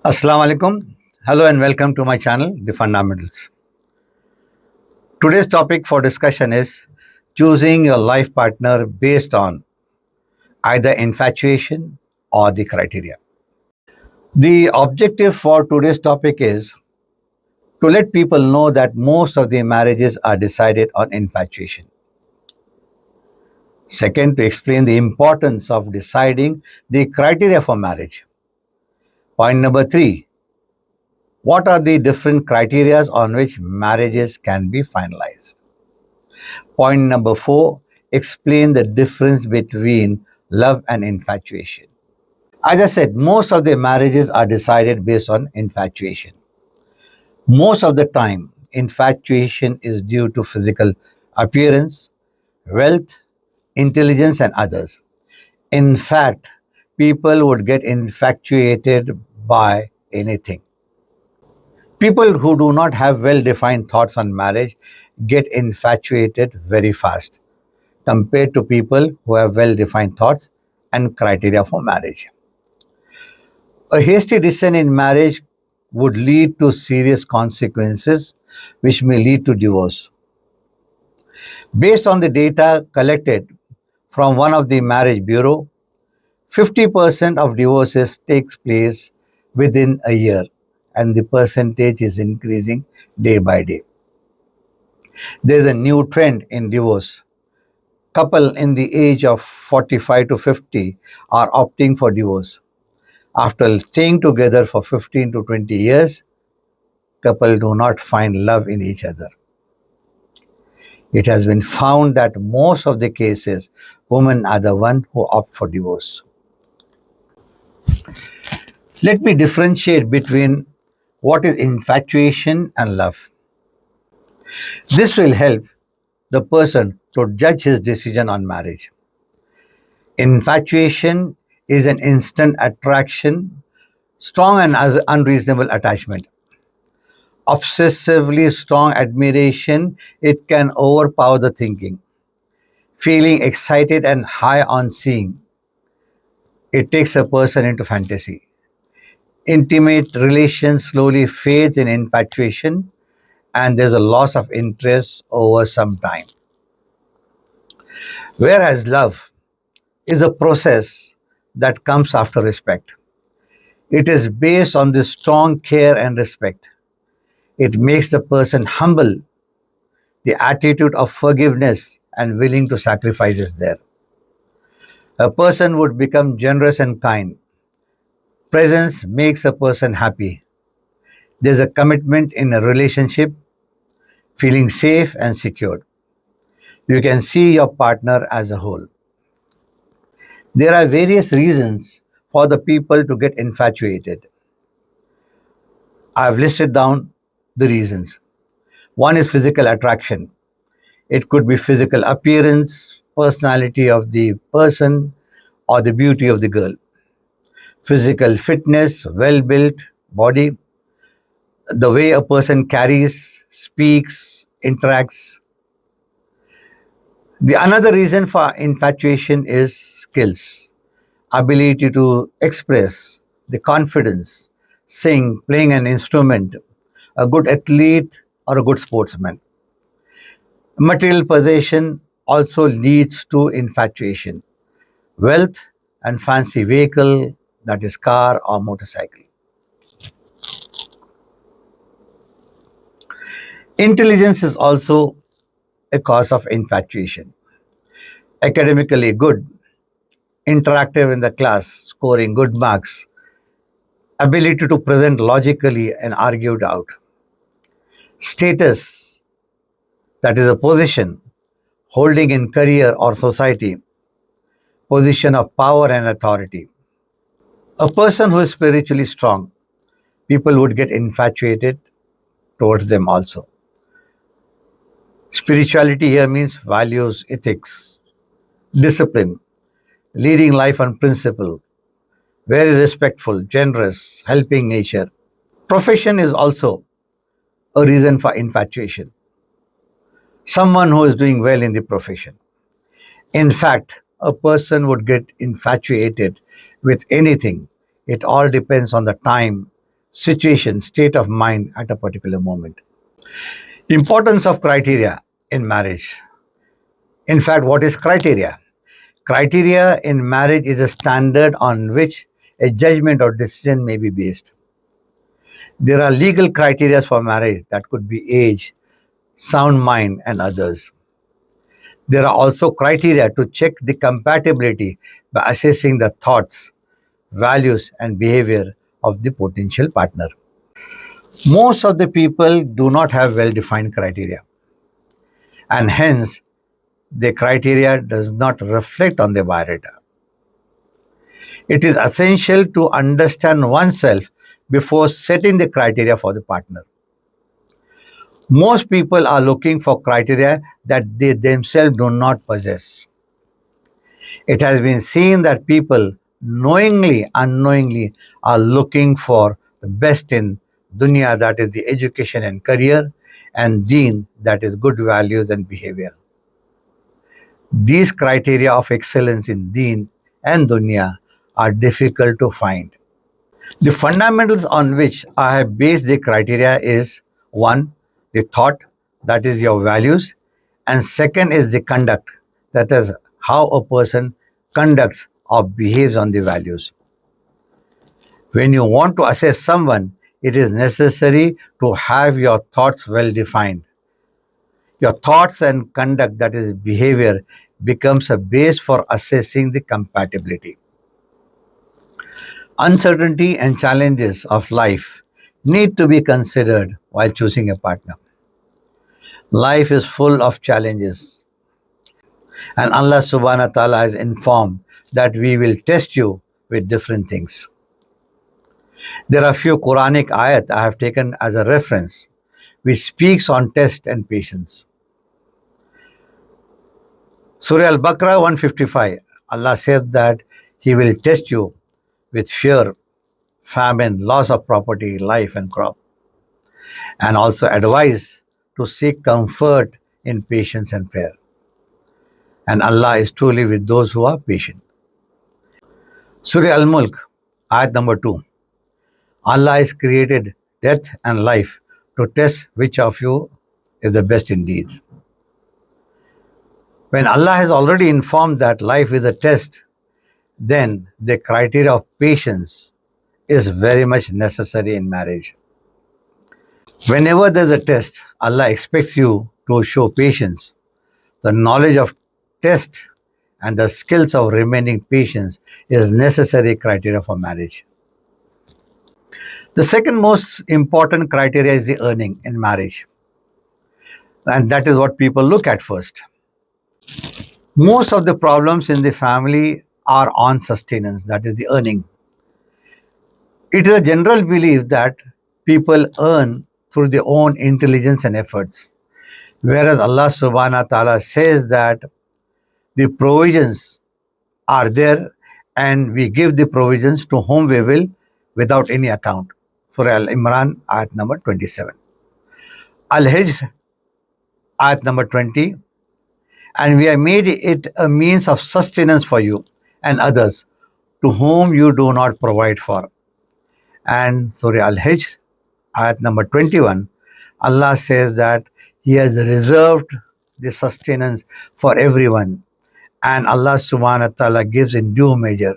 Assalamu alaikum. Hello and welcome to my channel, The Fundamentals. Today's topic for discussion is choosing your life partner based on either infatuation or the criteria. The objective for today's topic is to let people know that most of the marriages are decided on infatuation. Second, to explain the importance of deciding the criteria for marriage. Point number three, what are the different criteria on which marriages can be finalized? Point number four, explain the difference between love and infatuation. As I said, most of the marriages are decided based on infatuation. Most of the time, infatuation is due to physical appearance, wealth, intelligence, and others. In fact, people would get infatuated by anything. People who do not have well defined thoughts on marriage get infatuated very fast compared to people who have well defined thoughts and criteria for marriage. A hasty decision in marriage would lead to serious consequences, which may lead to divorce. Based on the data collected from one of the marriage bureau, 50% of divorces takes place within a year, and the percentage is increasing day by day. There is a new trend in divorce. Couple in the age of 45 to 50 are opting for divorce. After staying together for 15 to 20 years, couple do not find love in each other. It has been found that most of the cases, women are the one who opt for divorce. Let me differentiate between what is infatuation and love. This will help the person to judge his decision on marriage. Infatuation is an instant attraction, strong and unreasonable attachment. Obsessively strong admiration, it can overpower the thinking. Feeling excited and high on seeing, it takes a person into fantasy. Intimate relation slowly fades in infatuation, and there's a loss of interest over some time. Whereas love is a process that comes after respect. It is based on the strong care and respect. It makes the person humble. The attitude of forgiveness and willing to sacrifice is there. A person would become generous and kind. Presence makes a person happy. There's a commitment in a relationship, feeling safe and secure. You can see your partner as a whole. There are various reasons for the people to get infatuated. I've listed down the reasons. One is physical attraction. It could be physical appearance, personality of the person, or the beauty of the girl. Physical fitness, well built body, the way a person carries, speaks, interacts. The another reason for infatuation is skills, ability to express, the confidence, sing, playing an instrument, a good athlete or a good sportsman. Material possession also leads to infatuation. Wealth and fancy vehicle, that is car or motorcycle. Intelligence is also a cause of infatuation. Academically good, interactive in the class, scoring good marks, ability to present logically and argue it out. Status, that is a position, holding in career or society, position of power and authority. A person who is spiritually strong, people would get infatuated towards them also. Spirituality here means values, ethics, discipline, leading life on principle, very respectful, generous, helping nature. Profession is also a reason for infatuation. Someone who is doing well in the profession. In fact, a person would get infatuated with anything. It all depends on the time situation, state of mind at a particular moment. Importance of criteria in marriage. In fact, what is criteria? Criteria in marriage is a standard on which a judgment or decision may be based. There are legal criteria for marriage that could be age, sound mind, and others. There are also criteria to check the compatibility by assessing the thoughts, values, and behavior of the potential partner. Most of the people do not have well defined criteria, and hence the criteria does not reflect on the biodata. It is essential to understand oneself before setting the criteria for the partner. Most people are looking for criteria that they themselves do not possess. It has been seen that people knowingly, unknowingly are looking for the best in dunya, that is the education and career, and deen, that is good values and behavior. These criteria of excellence in deen and dunya are difficult to find. The fundamentals on which I have based the criteria is one, the thought, that is your values, and second is the conduct, that is how a person conducts or behaves on the values. When you want to assess someone, it is necessary to have your thoughts well defined. Your thoughts and conduct, that is behavior, becomes a base for assessing the compatibility. Uncertainty and challenges of life need to be considered while choosing a partner. Life is full of challenges, and Allah subhanahu wa ta'ala has informed that we will test you with different things. There are few Quranic ayat I have taken as a reference which speaks on test and patience. Surah Al-Baqarah 155, Allah said that He will test you with fear, famine, loss of property, life and crop, and also advise to seek comfort in patience and prayer. And Allah is truly with those who are patient. Surah Al-Mulk, ayat number 2. Allah has created death and life to test which of you is the best indeed. When Allah has already informed that life is a test, then the criteria of patience is very much necessary in marriage. Whenever there's a test, Allah expects you to show patience. The knowledge of test and the skills of remaining patient is necessary criteria for marriage. The second most important criteria is the earning in marriage. And that is what people look at first. Most of the problems in the family are on sustenance, that is the earning. It is a general belief that people earn through their own intelligence and efforts. Whereas Allah subhanahu wa ta'ala says that the provisions are there and we give the provisions to whom we will without any account. Surah Al Imran, ayat number 27. Al Hijr, ayat number 20. And we have made it a means of sustenance for you and others to whom you do not provide for. And Surah Al Hijr, ayat number 21, Allah says that He has reserved the sustenance for everyone. And Allah subhanahu wa ta'ala gives in due measure.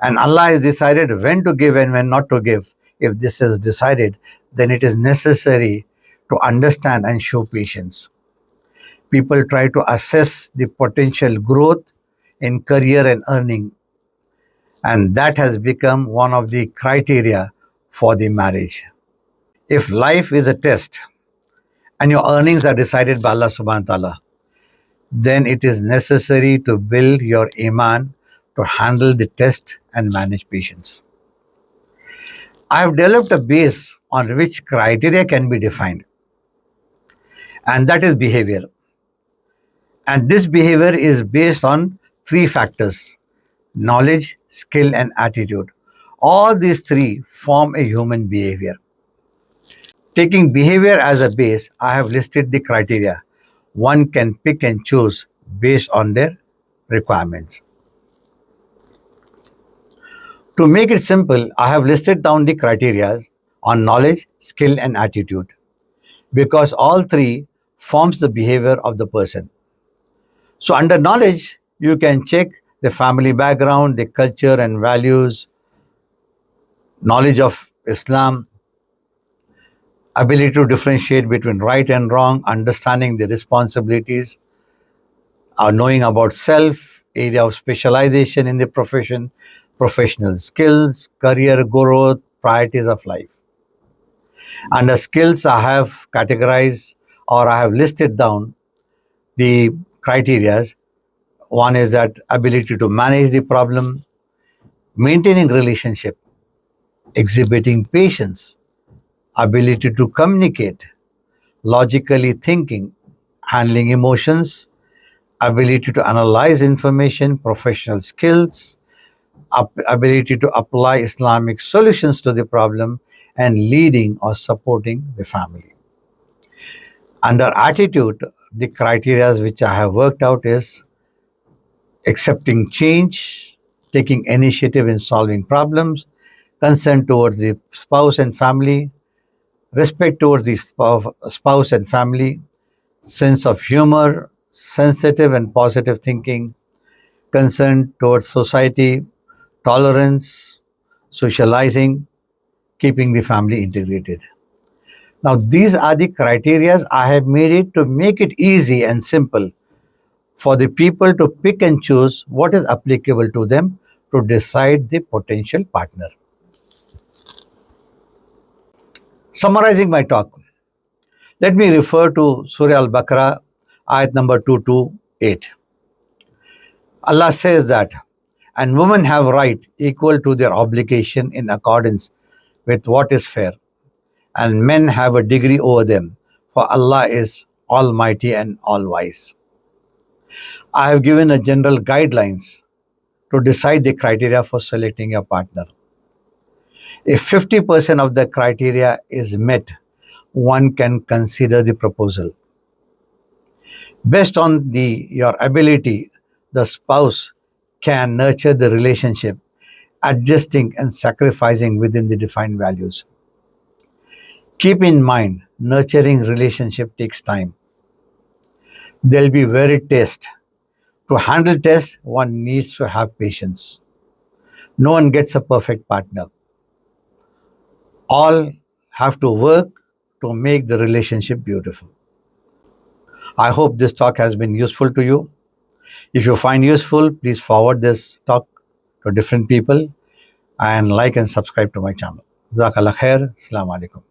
And Allah has decided when to give and when not to give. If this is decided, then it is necessary to understand and show patience. People try to assess the potential growth in career and earning, and that has become one of the criteria for the marriage. If life is a test and your earnings are decided by Allah subhanahu wa ta'ala, then it is necessary to build your iman to handle the test and manage patience. I have developed a base on which criteria can be defined, and that is behavior. And this behavior is based on three factors: knowledge, skill, and attitude. All these three form a human behavior. Taking behavior as a base, I have listed the criteria. One can pick and choose based on their requirements. To make it simple, I have listed down the criteria on knowledge, skill, and attitude because all three forms the behavior of the person. So under knowledge, you can check the family background, the culture and values, knowledge of Islam, ability to differentiate between right and wrong, understanding the responsibilities, knowing about self, area of specialization in the profession, professional skills, career growth, priorities of life. Under skills, I have categorized or I have listed down the criteria. One is that ability to manage the problem, maintaining relationship, exhibiting patience, ability to communicate, logically thinking, handling emotions, ability to analyze information, professional skills, ability to apply Islamic solutions to the problem, and leading or supporting the family. Under attitude, the criteria which I have worked out is accepting change, taking initiative in solving problems, concern towards the spouse and family, respect towards the spouse and family, sense of humor, sensitive and positive thinking, concern towards society, tolerance, socializing, keeping the family integrated. Now, these are the criteria I have made it to make it easy and simple for the people to pick and choose what is applicable to them to decide the potential partner. Summarizing my talk, let me refer to Surah Al Baqarah, ayat number 228. Allah says that, and women have right equal to their obligation in accordance with what is fair, and men have a degree over them, for Allah is Almighty and All Wise. I have given a general guidelines to decide the criteria for selecting a partner. If 50% of the criteria is met, one can consider the proposal. Based on your ability, the spouse can nurture the relationship, adjusting and sacrificing within the defined values. Keep in mind, nurturing relationship takes time. There'll be varied tests. To handle tests, one needs to have patience. No one gets a perfect partner. All have to work to make the relationship beautiful. I hope this talk has been useful to you. If you find useful, please forward this talk to different people and like and subscribe to my channel. Jazakallah khair. Assalamu alaikum.